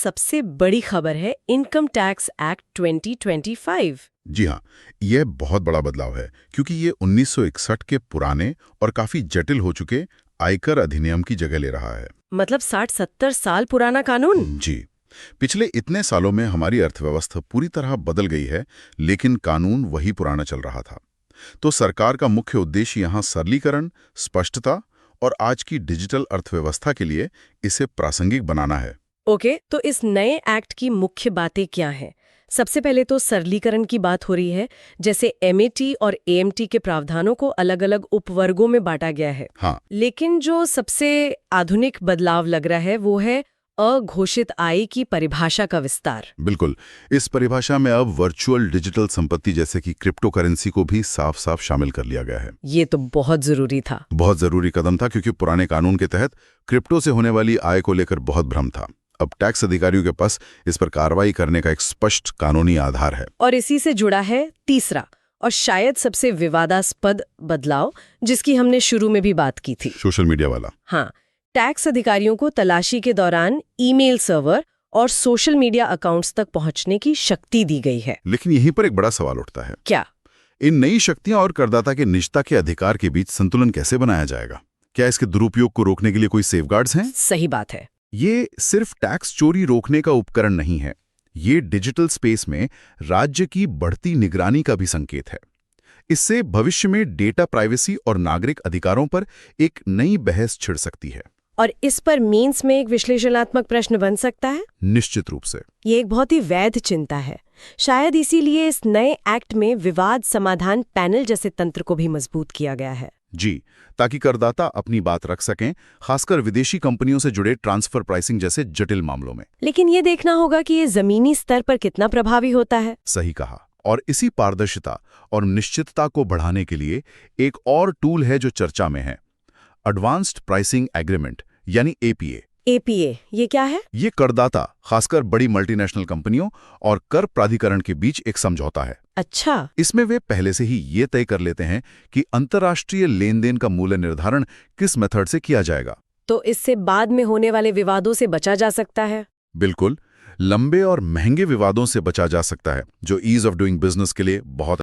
सबसे बड़ी खबर है इनकम टैक्स एक्ट 2025। जी हाँ, यह बहुत बड़ा बदलाव है क्योंकि ये 1961 के पुराने और काफी जटिल हो चुके आयकर अधिनियम की जगह ले रहा है। मतलब 60-70 साल पुराना कानून। जी, पिछले इतने सालों में हमारी अर्थव्यवस्था पूरी तरह बदल गई है, लेकिन कानून वही पुराना चल रहा था। तो सरकार का मुख्य उद्देश्य यहाँ सरलीकरण, स्पष्टता और आज की डिजिटल अर्थव्यवस्था के लिए इसे प्रासंगिक बनाना है। ओके, तो इस नए एक्ट की मुख्य बातें क्या हैं? सबसे पहले तो सरलीकरण की बात हो रही है, जैसे एमएटी और एएमटी के प्रावधानों को अलग-अलग उपवर्गों में बांटा गया है। हाँ, लेकिन जो सबसे आधुनिक बदलाव लग रहा है वो है अघोषित आय की परिभाषा का विस्तार। बिल्कुल। इस परिभाषा में अब वर्चुअल डिजिटल संपत्ति जैसे कि क्रिप्टो करेंसी को भी साफ साफ शामिल कर लिया गया है। ये तो बहुत जरूरी था। बहुत जरूरी कदम था क्योंकि पुराने कानून के तहत क्रिप्टो से होने वाली आय को लेकर बहुत भ्रम था। अब टैक्स अधिकारियों के पास इस पर कार्रवाई करने का एक स्पष्ट कानूनी आधार है। और इसी से जुड़ा है तीसरा और शायद सबसे विवादास्पद बदलाव, जिसकी हमने शुरू में भी बात की थी, सोशल मीडिया वाला। हाँ, टैक्स अधिकारियों को तलाशी के दौरान ईमेल सर्वर और सोशल मीडिया अकाउंट्स तक पहुंचने की शक्ति दी गई है। लेकिन यहीं पर एक बड़ा सवाल उठता है, क्या इन नई शक्तियां और करदाता के निजता के अधिकार के बीच संतुलन कैसे बनाया जाएगा? क्या इसके दुरुपयोग को रोकने के लिए कोई सेफगार्ड्स हैं? सही बात है। ये सिर्फ टैक्स चोरी रोकने का उपकरण नहीं है, ये डिजिटल स्पेस में राज्य की बढ़ती निगरानी का भी संकेत है। इससे भविष्य में डेटा प्राइवेसी और नागरिक अधिकारों पर एक नई बहस छिड़ सकती है। और इस पर मेंस में एक विश्लेषणात्मक प्रश्न बन सकता है। निश्चित रूप से ये एक बहुत ही वैध चिंता है। शायद इसीलिए इस नए एक्ट में विवाद समाधान पैनल जैसे तंत्र को भी मजबूत किया गया है। जी, ताकि करदाता अपनी बात रख सकें, खासकर विदेशी कंपनियों से जुड़े ट्रांसफर प्राइसिंग जैसे जटिल मामलों में। लेकिन ये देखना होगा कि ये जमीनी स्तर पर कितना प्रभावी होता है। सही कहा। और इसी पारदर्शिता और निश्चितता को बढ़ाने के लिए एक और टूल है जो चर्चा में है, एडवांस्ड प्राइसिंग एग्रीमेंट यानी एपीए। एपीए ये क्या है? ये करदाता, खासकर बड़ी मल्टीनेशनल कंपनियों और कर प्राधिकरण के बीच एक समझौता है। अच्छा, इसमें वे पहले से ही ये तय कर लेते हैं कि अंतर्राष्ट्रीय लेन देन का मूल्य निर्धारण किस मेथड से किया जाएगा। तो इससे बाद में होने वाले विवादों से बचा जा सकता है। बिल्कुल, लंबे और महंगे विवादों से बचा जा सकता है, जो ईज ऑफ डूइंग बिजनेस के लिए बहुत